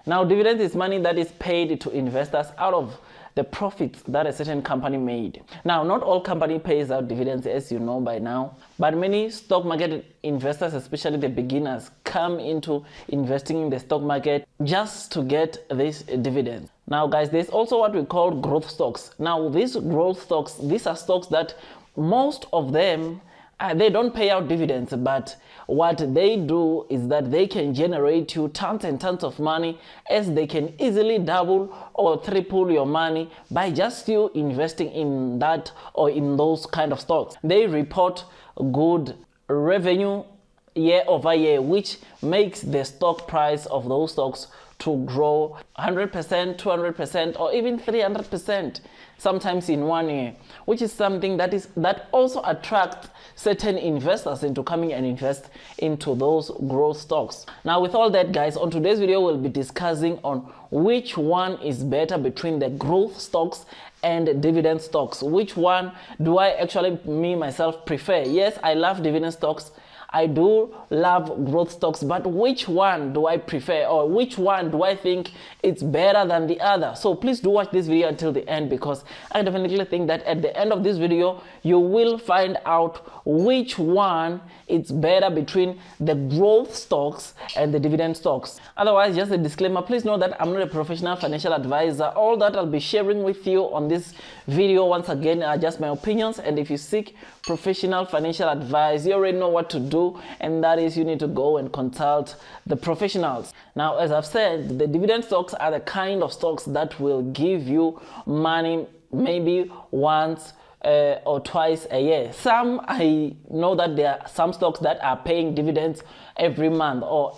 Now, dividends is money that is paid to investors out of the profits that a certain company made. Now, not all company pays out dividends, as you know by now, but many stock market investors, especially the beginners, come into investing in the stock market just to get this dividend. Now, guys, there's also what we call growth stocks. Now, these growth stocks, these are stocks that most of them, they don't pay out dividends, but what they do is that they can generate you tons and tons of money, as they can easily double or triple your money by just you investing in that or in those kind of stocks. They report good revenue year over year, which makes the stock price of those stocks to grow 100%, 200%, or even 300%, sometimes in 1 year, which is something that also attracts certain investors into coming and invest into those growth stocks. Now, with all that, guys, on today's video, we'll be discussing on which one is better between the growth stocks and dividend stocks. Which one do I actually, me, myself, prefer? Yes, I love dividend stocks. I do love growth stocks, but which one do I prefer, or which one do I think it's better than the other? So please do watch this video until the end, because I definitely think that at the end of this video, you will find out which one is better between the growth stocks and the dividend stocks. Otherwise, just a disclaimer, please know that I'm not a professional financial advisor. All that I'll be sharing with you on this video, once again, are just my opinions, and if you seek professional financial advice, you already know what to do, and that is you need to go and consult the professionals. Now, as I've said, the dividend stocks are the kind of stocks that will give you money maybe once or twice a year. Some, I know that there are some stocks that are paying dividends every month or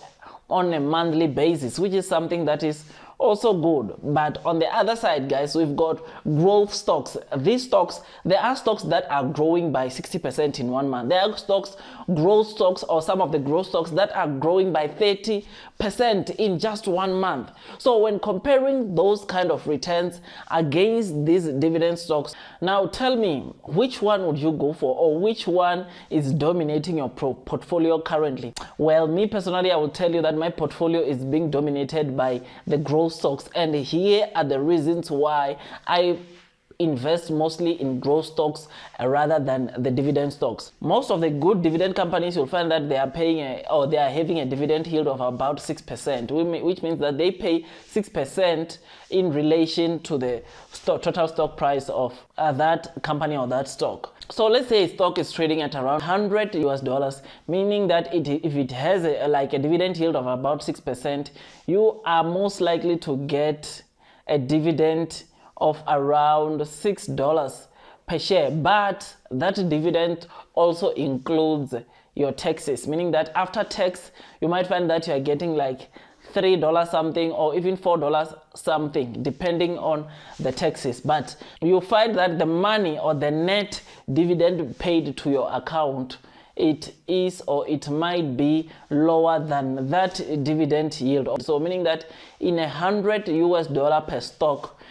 on a monthly basis, which is something that is also good. But on the other side, guys, we've got growth stocks. These stocks, there are stocks that are growing by 60% in 1 month. There are stocks, growth stocks, or some of the growth stocks that are growing by 30% in just 1 month. So when comparing those kind of returns against these dividend stocks, now tell me, which one would you go for, or which one is dominating your portfolio currently? Well, me personally, I will tell you that my portfolio is being dominated by the growth stocks, and here are the reasons why I invest mostly in growth stocks rather than the dividend stocks. Most of the good dividend companies, you'll find that they are paying or they are having a dividend yield of about 6%, which means that they pay 6% in relation to the total stock price of that company or that stock. So let's say a stock is trading at around $100, meaning that if it has like a dividend yield of about 6%, you are most likely to get a dividend of around $6 per share. But that dividend also includes your taxes, meaning that after tax, you might find that you are getting like $3 something or even $4 something, depending on the taxes. But you find that the money or the net dividend paid to your account, it is or it might be lower than that dividend yield. So meaning that in $100 per stock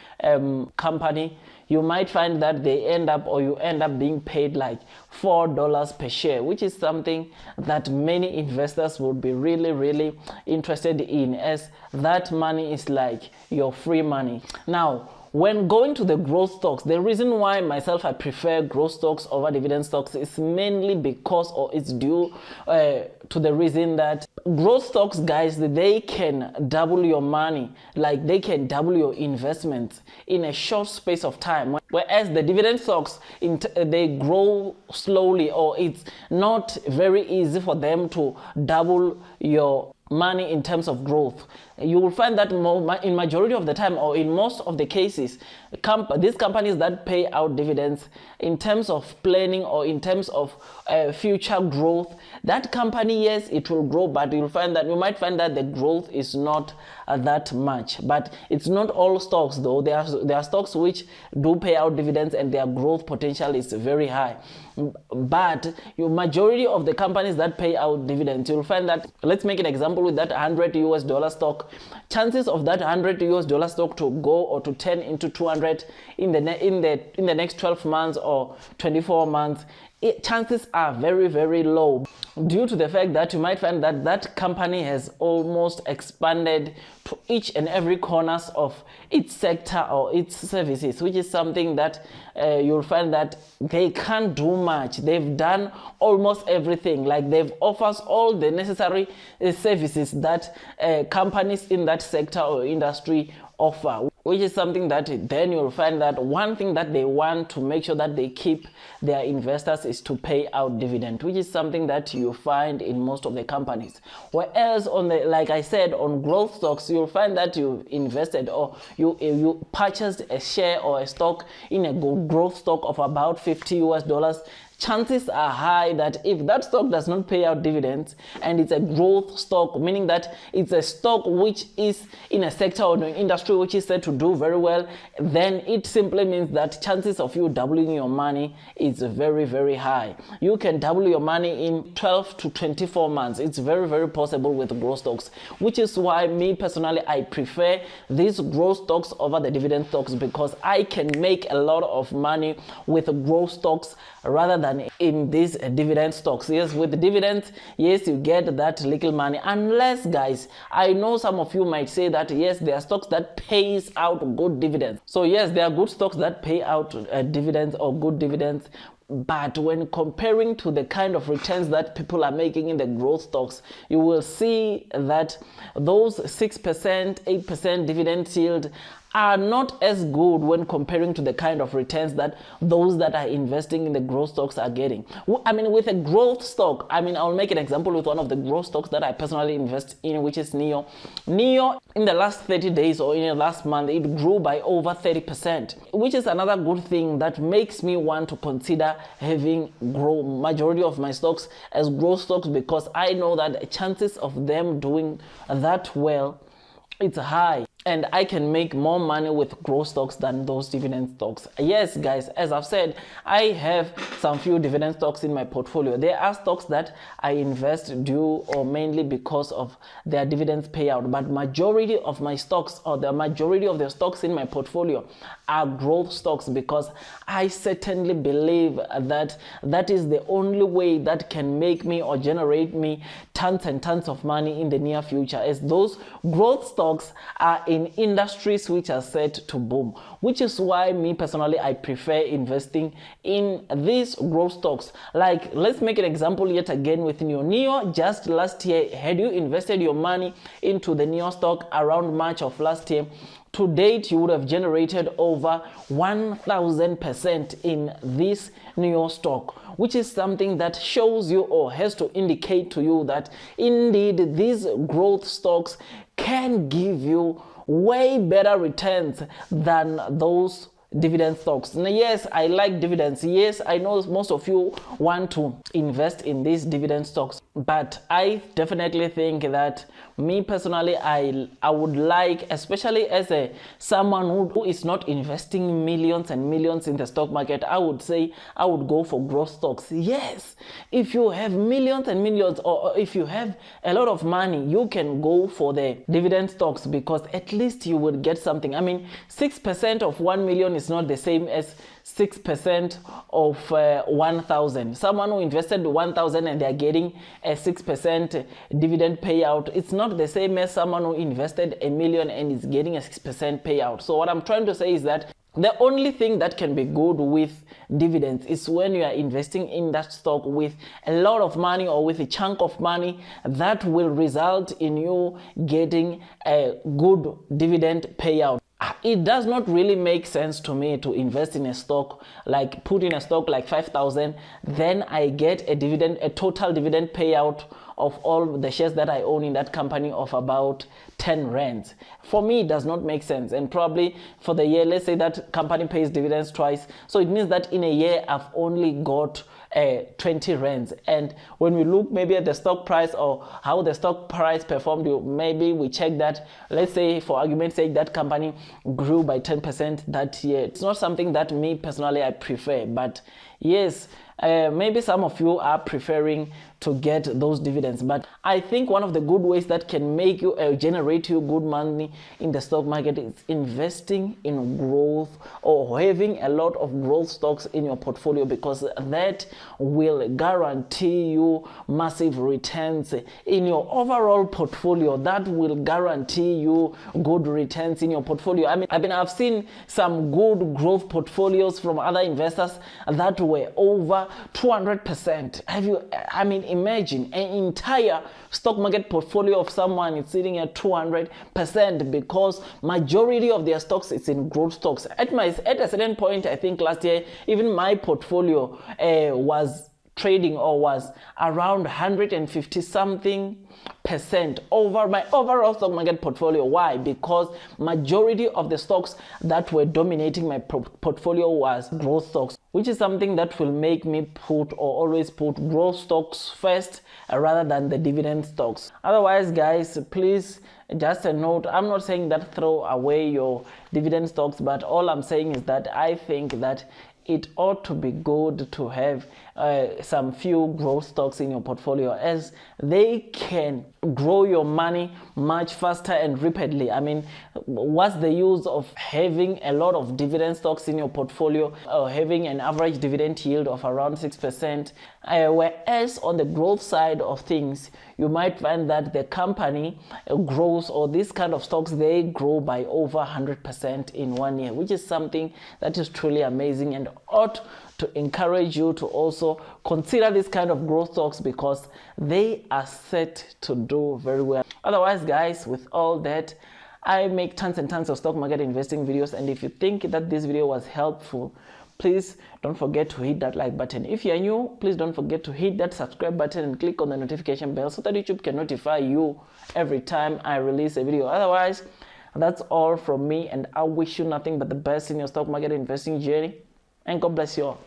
company, you might find that you end up being paid like $4 per share, which is something that many investors would be really interested in, as that money is like your free money. Now, when going to the growth stocks, the reason why myself I prefer growth stocks over dividend stocks is mainly because, or it's due to the reason that growth stocks, guys, they can double your money, like they can double your investments in a short space of time, whereas the dividend stocks, they grow slowly, or it's not very easy for them to double your money in terms of growth. You will find that in majority of the time, or in most of the cases, these companies that pay out dividends, in terms of planning or in terms of future growth, that company, yes, it will grow, but you might find that the growth is not that much. But it's not all stocks, though. There are stocks which do pay out dividends and their growth potential is very high. But majority of the companies that pay out dividends, you'll find that, let's make an example with that $100 stock. Chances of that $100 stock to go or to turn into 200 in the next 12 months or 24 months chances are very, very low, due to the fact that you might find that that company has almost expanded to each and every corners of its sector or its services, which is something that you'll find that they can't do much. They've done almost everything. Like, they've offers all the necessary services that companies in that sector or industry offer, which is something that then you'll find that one thing that they want to make sure that they keep their investors is to pay out dividend, which is something that you find in most of the companies. Whereas on the, like I said, on growth stocks, you'll find that you invested or you purchased a share or a stock in a growth stock of about $50. Chances are high that if that stock does not pay out dividends and it's a growth stock, meaning that it's a stock which is in a sector or an industry which is said to do very well, then it simply means that chances of you doubling your money is very, very high. You can double your money in 12 to 24 months. It's very, very possible with growth stocks, which is why me personally, I prefer these growth stocks over the dividend stocks, because I can make a lot of money with growth stocks rather than in these dividend stocks. Yes, with dividends, yes, you get that little money, unless, guys, I know some of you might say that yes, there are stocks that pays out good dividends. So yes, there are good stocks that pay out dividends or good dividends, but when comparing to the kind of returns that people are making in the growth stocks, you will see that those 6%, 8% dividend yield are not as good when comparing to the kind of returns that those that are investing in the growth stocks are getting. I mean, with a growth stock, I mean, I'll make an example with one of the growth stocks that I personally invest in, which is NIO. NIO, in the last 30 days or in the last month, it grew by over 30%, which is another good thing that makes me want to consider having majority of my stocks as growth stocks, because I know that the chances of them doing that well, it's high, and I can make more money with growth stocks than those dividend stocks. Yes, guys, as I've said, I have some few dividend stocks in my portfolio. There are stocks that I invest due or mainly because of their dividends payout, but majority of my stocks, or the majority of the stocks in my portfolio, are growth stocks, because I certainly believe that that is the only way that can make me or generate me tons and tons of money in the near future, as those growth stocks are in industries which are set to boom, which is why me personally, I prefer investing in these growth stocks. Like, let's make an example yet again with NIO. Just last year, had you invested your money into the NIO stock around March of last year, to date, you would have generated over 1,000% in this NIO stock, which is something that shows you or has to indicate to you that indeed these growth stocks can give you way better returns than those dividend stocks. Now, yes, I like dividends. Yes, I know most of you want to invest in these dividend stocks, but I definitely think that me personally, I would like, especially as someone who is not investing millions and millions in the stock market, I would say I would go for growth stocks. Yes, if you have millions and millions, or if you have a lot of money, you can go for the dividend stocks, because at least you would get something. I mean, 6% of 1 million is not the same as 6% of 1,000. Someone who invested 1,000 and they are getting a 6% dividend payout, it's not the same as someone who invested $1 million and is getting a 6% payout. So what I'm trying to say is that the only thing that can be good with dividends is when you are investing in that stock with a lot of money or with a chunk of money that will result in you getting a good dividend payout. It does not really make sense to me to invest in a stock, like put in a stock like 5,000, then I get a total dividend payout of all the shares that I own in that company of about 10 rands. For me, it does not make sense. And probably for the year, let's say that company pays dividends twice, so it means that in a year I've only got 20 rands. And when we look maybe at the stock price or how the stock price performed, maybe we check that, let's say for argument's sake, that company grew by 10% that year. It's not something that me personally I prefer, but yes, maybe some of you are preferring to get those dividends. But I think one of the good ways that can make you generate generate you good money in the stock market is investing in growth or having a lot of growth stocks in your portfolio, because that will guarantee you massive returns in your overall portfolio. That will guarantee you good returns in your portfolio. I've seen some good growth portfolios from other investors that were over 200%. Imagine an entire stock market portfolio of someone is sitting at 200%, because majority of their stocks is in growth stocks. At a certain point, I think last year, even my portfolio was trading or was around 150 something percent over my overall stock market portfolio. Why? Because majority of the stocks that were dominating my portfolio was growth stocks, which is something that will make me always put growth stocks first rather than the dividend stocks. Otherwise, guys, please, just a note, I'm not saying that throw away your dividend stocks, but all I'm saying is that I think that it ought to be good to have some few growth stocks in your portfolio, as they can grow your money much faster and rapidly. What's the use of having a lot of dividend stocks in your portfolio or having an average dividend yield of around 6%, whereas on the growth side of things, you might find that the company grows, or this kind of stocks, they grow by over 100% in 1 year, which is something that is truly amazing and ought to encourage you to also consider this kind of growth stocks, because they are set to do very well. Otherwise, guys, with all that, I make tons and tons of stock market investing videos, and if you think that this video was helpful, please don't forget to hit that like button. If you're new, please don't forget to hit that subscribe button and click on the notification bell so that YouTube can notify you every time I release a video. Otherwise, that's all from me, and I wish you nothing but the best in your stock market investing journey, and God bless you all.